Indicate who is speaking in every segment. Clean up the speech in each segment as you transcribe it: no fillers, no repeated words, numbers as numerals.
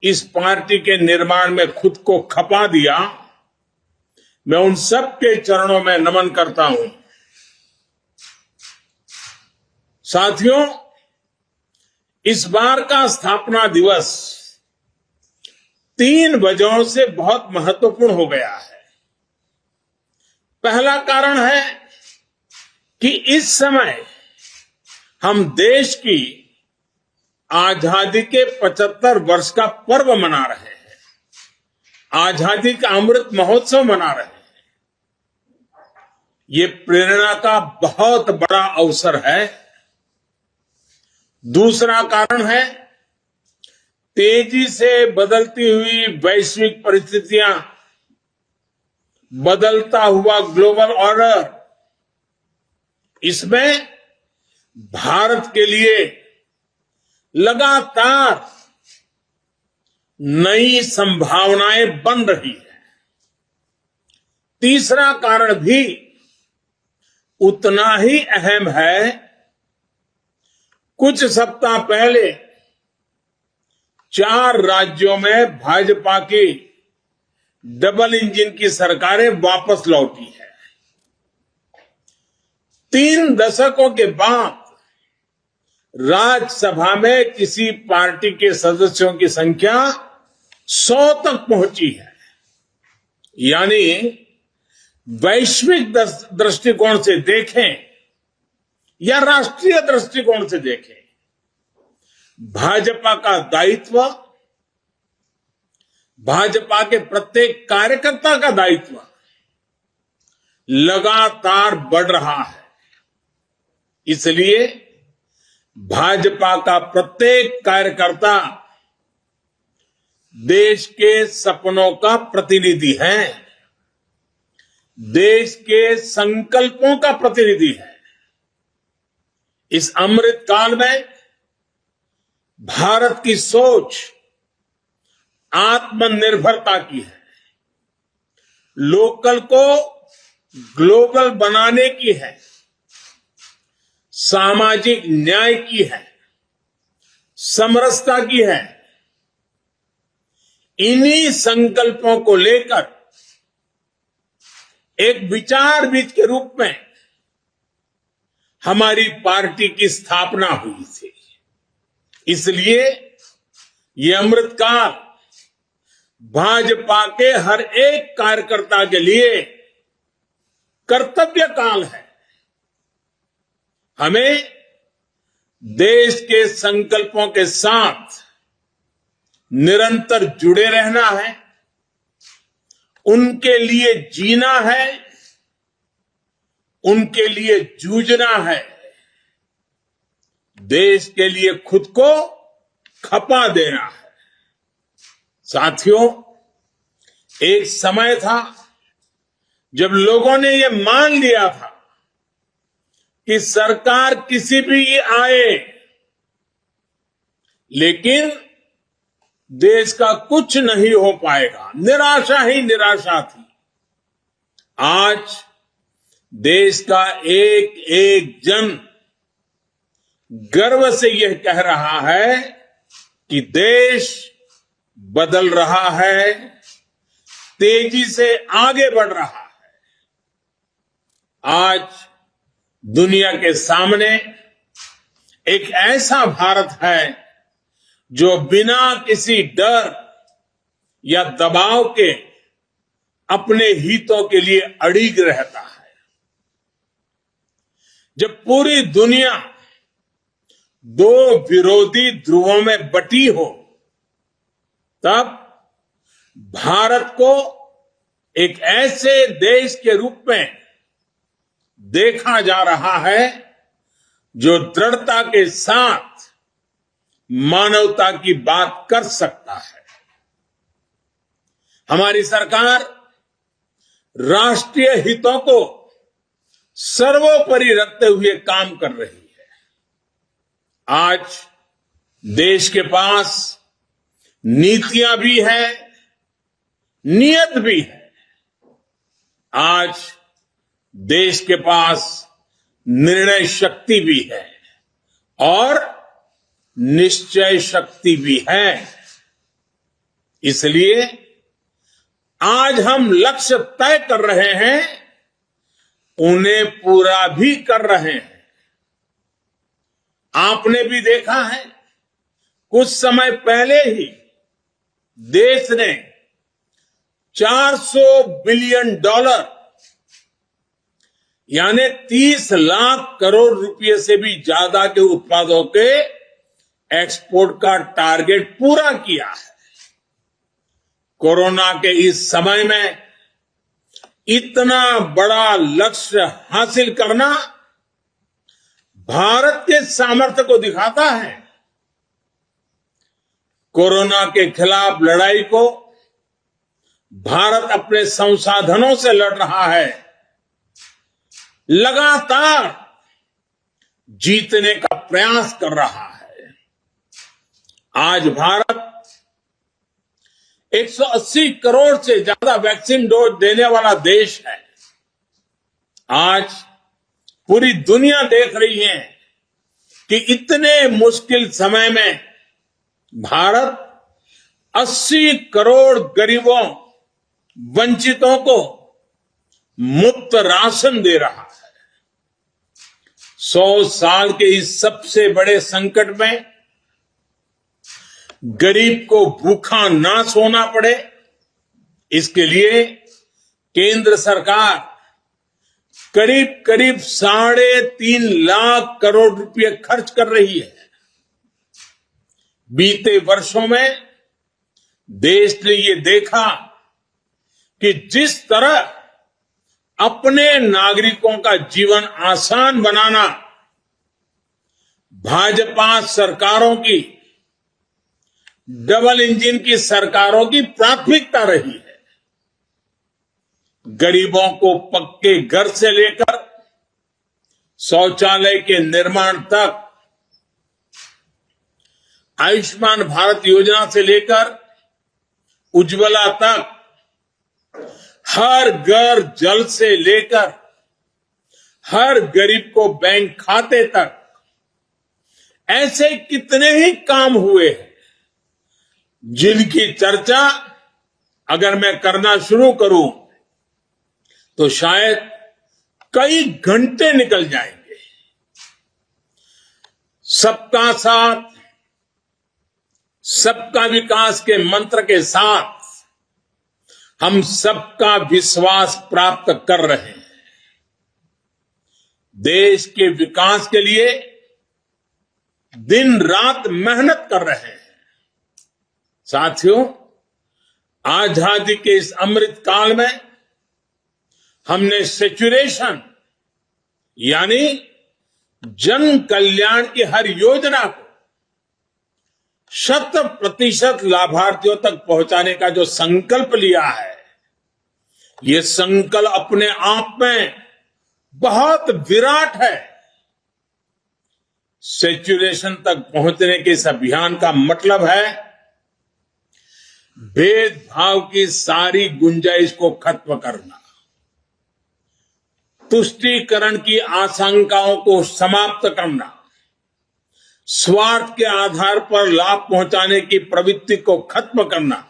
Speaker 1: इस पार्टी के निर्माण में खुद को खपा दिया, मैं उन सब के चरणों में नमन करता हूं। साथियों, इस बार का स्थापना दिवस 3 वजहों से बहुत महत्वपूर्ण हो गया है। पहला कारण है कि इस समय हम देश की आजादी के 75 वर्ष का पर्व मना रहे हैं, आजादी का अमृत महोत्सव मना रहे हैं। ये प्रेरणा का बहुत बड़ा अवसर है। दूसरा कारण है तेजी से बदलती हुई वैश्विक परिस्थितियां, बदलता हुआ ग्लोबल ऑर्डर। इसमें भारत के लिए लगातार नई संभावनाएं बन रही है। तीसरा कारण भी उतना ही अहम है। कुछ सप्ताह पहले 4 राज्यों में भाजपा की डबल इंजन की सरकारें वापस लौटी है। 3 दशकों के बाद राज्यसभा में किसी पार्टी के सदस्यों की संख्या 100 तक पहुंची है। यानी वैश्विक दृष्टिकोण से देखें या राष्ट्रीय दृष्टिकोण से देखें, भाजपा का दायित्व, भाजपा के प्रत्येक कार्यकर्ता का दायित्व लगातार बढ़ रहा है। इसलिए भाजपा का प्रत्येक कार्यकर्ता देश के सपनों का प्रतिनिधि है, देश के संकल्पों का प्रतिनिधि है। इस अमृत काल में भारत की सोच आत्मनिर्भरता की है, लोकल को ग्लोबल बनाने की है, सामाजिक न्याय की है, समरसता की है। इन्हीं संकल्पों को लेकर एक विचार बीज के रूप में हमारी पार्टी की स्थापना हुई थी। इसलिए ये अमृत काल भाजपा के हर एक कार्यकर्ता के लिए कर्तव्य काल है। हमें देश के संकल्पों के साथ निरंतर जुड़े रहना है, उनके लिए जीना है, उनके लिए जूझना है, देश के लिए खुद को खपा देना है। साथियों, एक समय था जब लोगों ने यह मान लिया था कि सरकार किसी भी आए, लेकिन देश का कुछ नहीं हो पाएगा, निराशा ही निराशा थी। आज देश का एक एक जन गर्व से यह कह रहा है कि देश बदल रहा है, तेजी से आगे बढ़ रहा है। आज दुनिया के सामने एक ऐसा भारत है जो बिना किसी डर या दबाव के अपने हितों के लिए अड़िग रहता है। जब पूरी दुनिया 2 विरोधी ध्रुवों में बटी हो, तब भारत को एक ऐसे देश के रूप में देखा जा रहा है जो दृढ़ता के साथ मानवता की बात कर सकता है। हमारी सरकार राष्ट्रीय हितों को सर्वोपरि रखते हुए काम कर रही है। आज देश के पास नीतियां भी है, नियत भी है। आज देश के पास निर्णय शक्ति भी है और निश्चय शक्ति भी है। इसलिए आज हम लक्ष्य तय कर रहे हैं, उन्हें पूरा भी कर रहे हैं। आपने भी देखा है, कुछ समय पहले ही देश ने $400 बिलियन यानी 30 लाख करोड़ रुपए से भी ज्यादा के उत्पादों के एक्सपोर्ट का टारगेट पूरा किया है। कोरोना के इस समय में इतना बड़ा लक्ष्य हासिल करना भारत के सामर्थ्य को दिखाता है। कोरोना के खिलाफ लड़ाई को भारत अपने संसाधनों से लड़ रहा है, लगातार जीतने का प्रयास कर रहा है। आज भारत 180 करोड़ से ज्यादा वैक्सीन डोज देने वाला देश है। आज पूरी दुनिया देख रही है कि इतने मुश्किल समय में भारत 80 करोड़ गरीबों, वंचितों को मुफ्त राशन दे रहा है। 100 साल के इस सबसे बड़े संकट में गरीब को भूखा ना सोना पड़े, इसके लिए केंद्र सरकार करीब करीब 3.5 लाख करोड़ रुपए खर्च कर रही है। बीते वर्षों में देश ने ये देखा कि जिस तरह अपने नागरिकों का जीवन आसान बनाना भाजपा सरकारों की, डबल इंजन की सरकारों की प्राथमिकता रही है। गरीबों को पक्के घर से लेकर शौचालय के निर्माण तक, आयुष्मान भारत योजना से लेकर उज्ज्वला तक, हर घर जल से लेकर हर गरीब को बैंक खाते तक, ऐसे कितने ही काम हुए हैं जिनकी चर्चा अगर मैं करना शुरू करूं तो शायद कई घंटे निकल जाएंगे। सबका साथ, सबका विकास के मंत्र के साथ हम सबका विश्वास प्राप्त कर रहे हैं। देश के विकास के लिए दिन रात मेहनत कर रहे हैं। साथियों, आजादी के इस अमृत काल में हमने सेचुरेशन यानी जन कल्याण की हर योजना को 100% लाभार्थियों तक पहुंचाने का जो संकल्प लिया है, ये संकल्प अपने आप में बहुत विराट है। सेचुरेशन तक पहुंचने के इस अभियान का मतलब है भेदभाव की सारी गुंजाइश को खत्म करना, तुष्टीकरण की आशंकाओं को समाप्त करना, स्वार्थ के आधार पर लाभ पहुंचाने की प्रवृत्ति को खत्म करना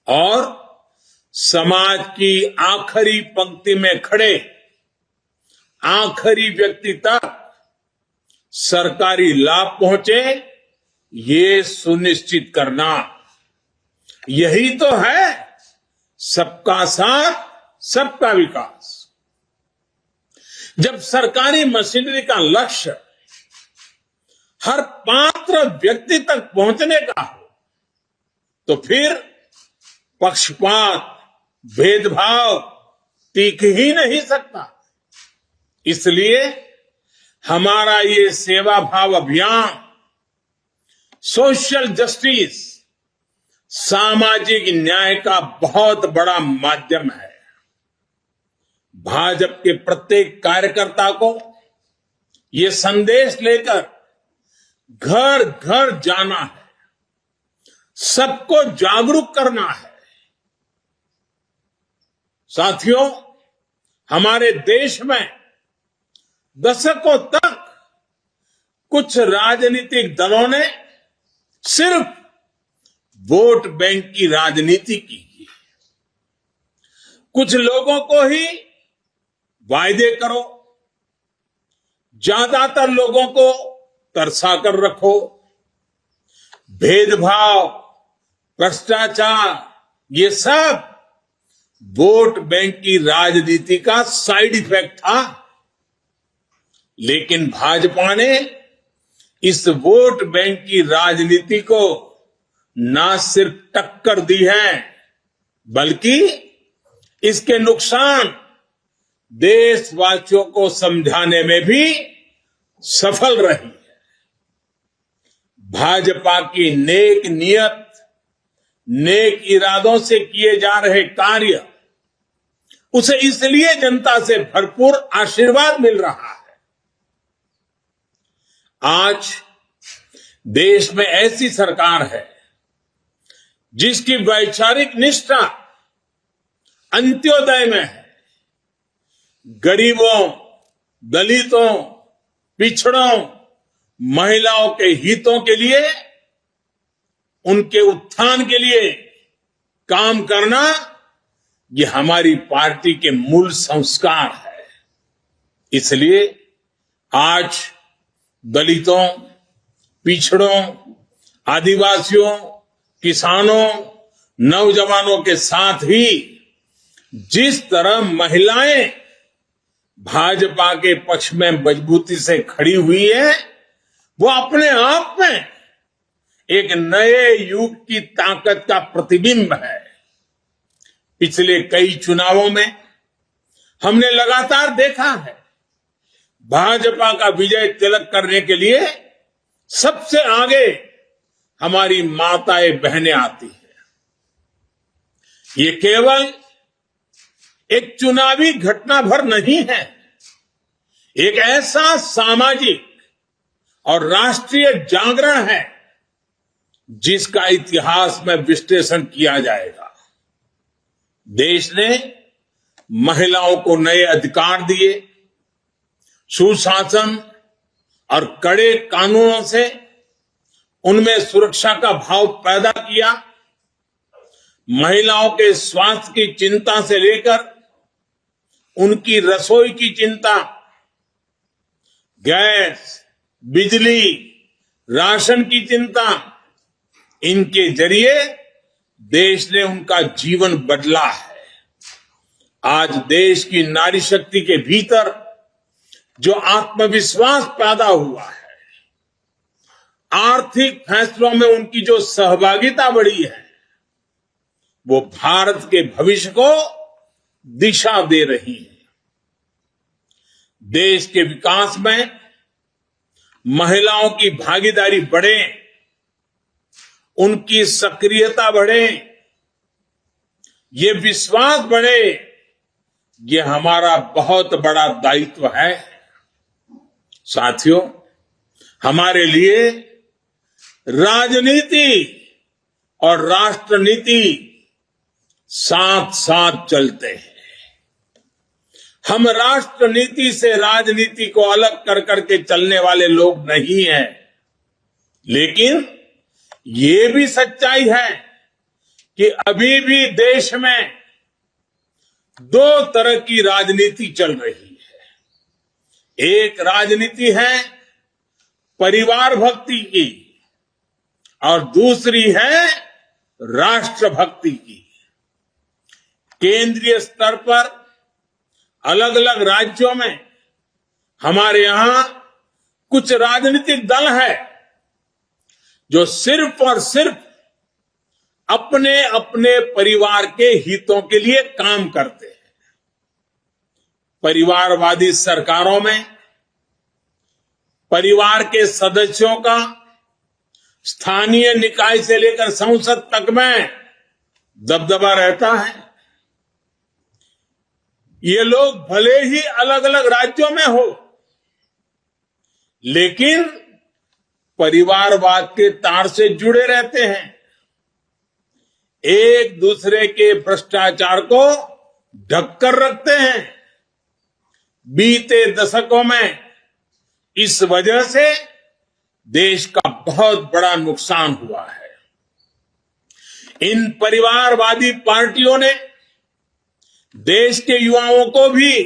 Speaker 1: और समाज की आखिरी पंक्ति में खड़े आखिरी व्यक्ति तक सरकारी लाभ पहुंचे, ये सुनिश्चित करना। यही तो है सबका साथ, सबका विकास। जब सरकारी मशीनरी का लक्ष्य हर पात्र व्यक्ति तक पहुंचने का हो, तो फिर पक्षपात, भेदभाव टिक ही नहीं सकता। इसलिए हमारा ये सेवा भाव अभियान सोशल जस्टिस, सामाजिक न्याय का बहुत बड़ा माध्यम है। भाजपा के प्रत्येक कार्यकर्ता को ये संदेश लेकर घर घर जाना है, सबको जागरूक करना है। साथियों, हमारे देश में दशकों तक कुछ राजनीतिक दलों ने सिर्फ वोट बैंक की राजनीति की। कुछ लोगों को ही वायदे करो, ज्यादातर लोगों को तरसा कर रखो। भेदभाव, भ्रष्टाचार, ये सब वोट बैंक की राजनीति का साइड इफेक्ट था। लेकिन भाजपा ने इस वोट बैंक की राजनीति को न सिर्फ टक्कर दी है, बल्कि इसके नुकसान देशवासियों को समझाने में भी सफल रही है। भाजपा की नेक नियत, नेक इरादों से किए जा रहे कार्य, उसे इसलिए जनता से भरपूर आशीर्वाद मिल रहा है। आज देश में ऐसी सरकार है जिसकी वैचारिक निष्ठा अंत्योदय में है। गरीबों, दलितों, पिछड़ों, महिलाओं के हितों के लिए, उनके उत्थान के लिए काम करना, ये हमारी पार्टी के मूल संस्कार है। इसलिए आज दलितों, पिछड़ों, आदिवासियों, किसानों, नौजवानों के साथ ही जिस तरह महिलाएं भाजपा के पक्ष में मजबूती से खड़ी हुई है, वो अपने आप में एक नए युग की ताकत का प्रतिबिंब है। पिछले कई चुनावों में हमने लगातार देखा है, भाजपा का विजय तिलक करने के लिए सबसे आगे हमारी माताएं बहनें आती हैं। ये केवल एक चुनावी घटना भर नहीं है, एक ऐसा सामाजिक और राष्ट्रीय जागरण है जिसका इतिहास में विश्लेषण किया जाएगा। देश ने महिलाओं को नए अधिकार दिए, सुशासन और कड़े कानूनों से उनमें सुरक्षा का भाव पैदा किया। महिलाओं के स्वास्थ्य की चिंता से लेकर उनकी रसोई की चिंता, गैस, बिजली, राशन की चिंता, इनके जरिए देश ने उनका जीवन बदला है। आज देश की नारी शक्ति के भीतर जो आत्मविश्वास पैदा हुआ है, आर्थिक फैसलों में उनकी जो सहभागिता बढ़ी है, वो भारत के भविष्य को दिशा दे रही है। देश के विकास में महिलाओं की भागीदारी बढ़े, उनकी सक्रियता बढ़े, ये विश्वास बढ़े, ये हमारा बहुत बड़ा दायित्व है। साथियों, हमारे लिए राजनीति और राष्ट्रनीति साथ साथ चलते हैं। हम राष्ट्रनीति से राजनीति को अलग कर करके चलने वाले लोग नहीं हैं, लेकिन ये भी सच्चाई है कि अभी भी देश में दो तरह की राजनीति चल रही है। एक राजनीति है परिवार भक्ति की और दूसरी है राष्ट्र भक्ति की। केंद्रीय स्तर पर अलग अलग राज्यों में हमारे यहां कुछ राजनीतिक दल है जो सिर्फ और सिर्फ अपने अपने परिवार के हितों के लिए काम करते हैं। परिवारवादी सरकारों में परिवार के सदस्यों का स्थानीय निकाय से लेकर संसद तक में दबदबा रहता है। ये लोग भले ही अलग अलग राज्यों में हो, लेकिन परिवारवाद के तार से जुड़े रहते हैं। एक दूसरे के भ्रष्टाचार को ढककर रखते हैं। बीते दशकों में इस वजह से देश का बहुत बड़ा नुकसान हुआ है। इन परिवारवादी पार्टियों ने देश के युवाओं को भी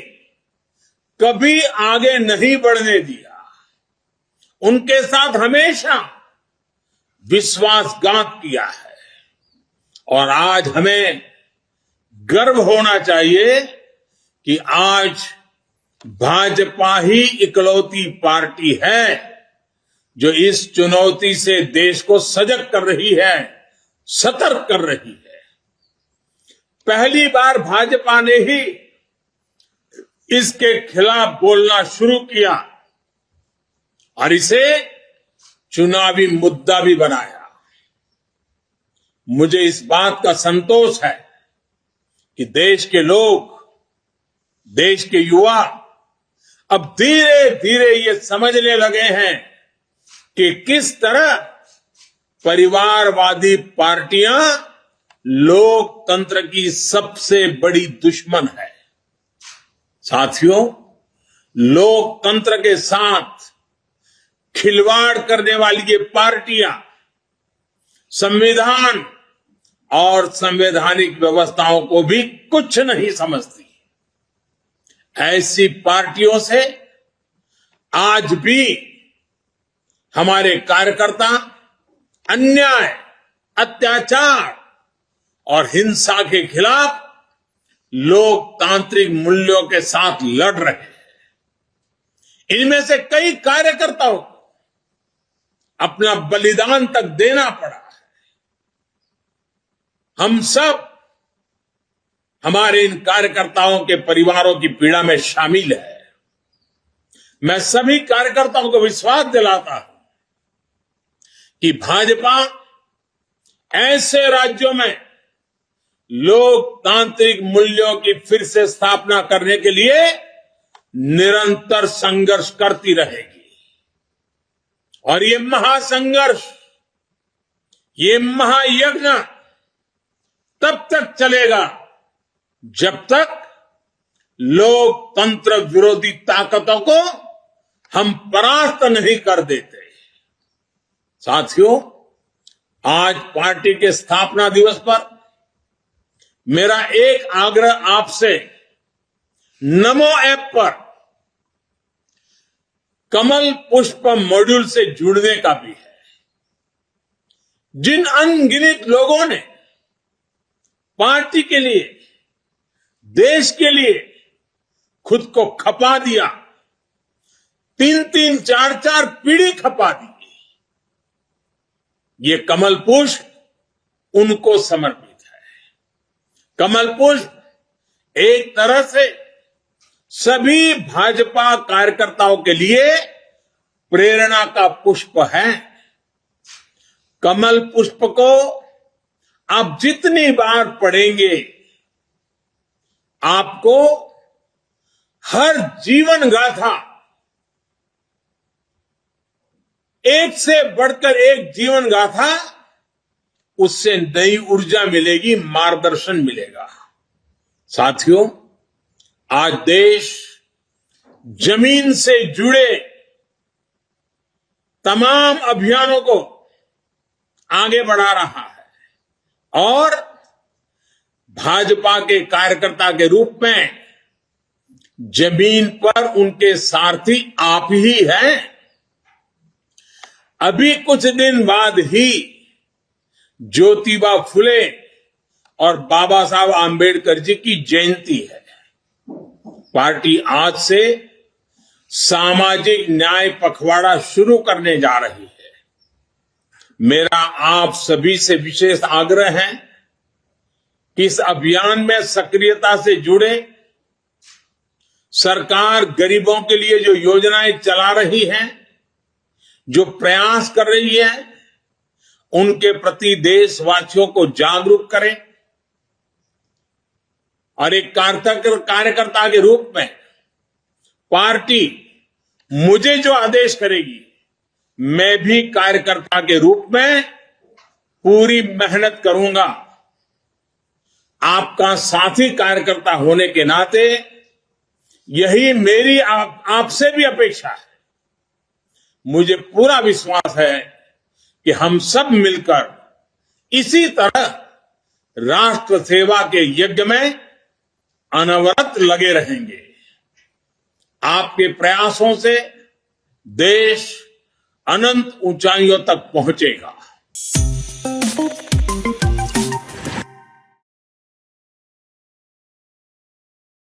Speaker 1: कभी आगे नहीं बढ़ने दिया। उनके साथ हमेशा विश्वासघात किया है। और आज हमें गर्व होना चाहिए कि आज भाजपा ही इकलौती पार्टी है जो इस चुनौती से देश को सजग कर रही है, सतर्क कर रही है। पहली बार भाजपा ने ही इसके खिलाफ बोलना शुरू किया और इसे चुनावी मुद्दा भी बनाया। मुझे इस बात का संतोष है कि देश के लोग, देश के युवा अब धीरे धीरे ये समझने लगे हैं कि किस तरह परिवारवादी पार्टियां लोकतंत्र की सबसे बड़ी दुश्मन है। साथियों, लोकतंत्र के साथ खिलवाड़ करने वाली ये पार्टियां संविधान और संवैधानिक व्यवस्थाओं को भी कुछ नहीं समझती। ऐसी पार्टियों से आज भी हमारे कार्यकर्ता अन्याय, अत्याचार और हिंसा के खिलाफ लोकतांत्रिक मूल्यों के साथ लड़ रहे हैं। इनमें से कई कार्यकर्ताओं को अपना बलिदान तक देना पड़ा है। हम सब हमारे इन कार्यकर्ताओं के परिवारों की पीड़ा में शामिल है। मैं सभी कार्यकर्ताओं को विश्वास दिलाता हूं कि भाजपा ऐसे राज्यों में लोकतांत्रिक मूल्यों की फिर से स्थापना करने के लिए निरंतर संघर्ष करती रहेगी। और ये महासंघर्ष, ये महायज्ञ तब तक चलेगा जब तक लोकतंत्र विरोधी ताकतों को हम परास्त नहीं कर देते। साथियों, आज पार्टी के स्थापना दिवस पर मेरा एक आग्रह आपसे नमो ऐप पर कमल पुष्प मॉड्यूल से जुड़ने का भी है। जिन अनगिनत लोगों ने पार्टी के लिए, देश के लिए खुद को खपा दिया, 3-3, 4-4 पीढ़ी खपा दी, ये कमल पुष्प उनको समर्पित है। कमल पुष्प एक तरह से सभी भाजपा कार्यकर्ताओं के लिए प्रेरणा का पुष्प है। कमल पुष्प को आप जितनी बार पढ़ेंगे, आपको हर जीवन गाथा, एक से बढ़कर एक जीवन गाथा, उससे नई ऊर्जा मिलेगी, मार्गदर्शन मिलेगा। साथियों, आज देश जमीन से जुड़े तमाम अभियानों को आगे बढ़ा रहा है और भाजपा के कार्यकर्ता के रूप में जमीन पर उनके सारथी आप ही हैं। अभी कुछ दिन बाद ही ज्योतिबा फुले और बाबा साहब आंबेडकर जी की जयंती है। पार्टी आज से सामाजिक न्याय पखवाड़ा शुरू करने जा रही है। मेरा आप सभी से विशेष आग्रह है कि इस अभियान में सक्रियता से जुड़े। सरकार गरीबों के लिए जो योजनाएं चला रही है, जो प्रयास कर रही है, उनके प्रति देशवासियों को जागरूक करें और एक कार्यकर्ता के रूप में पार्टी मुझे जो आदेश करेगी, मैं भी कार्यकर्ता के रूप में पूरी मेहनत करूंगा। आपका साथी कार्यकर्ता होने के नाते यही मेरी आपसे भी अपेक्षा है। मुझे पूरा विश्वास है कि हम सब मिलकर इसी तरह राष्ट्र सेवा के यज्ञ में अनवरत लगे रहेंगे। आपके प्रयासों से देश अनंत ऊंचाइयों तक पहुंचेगा।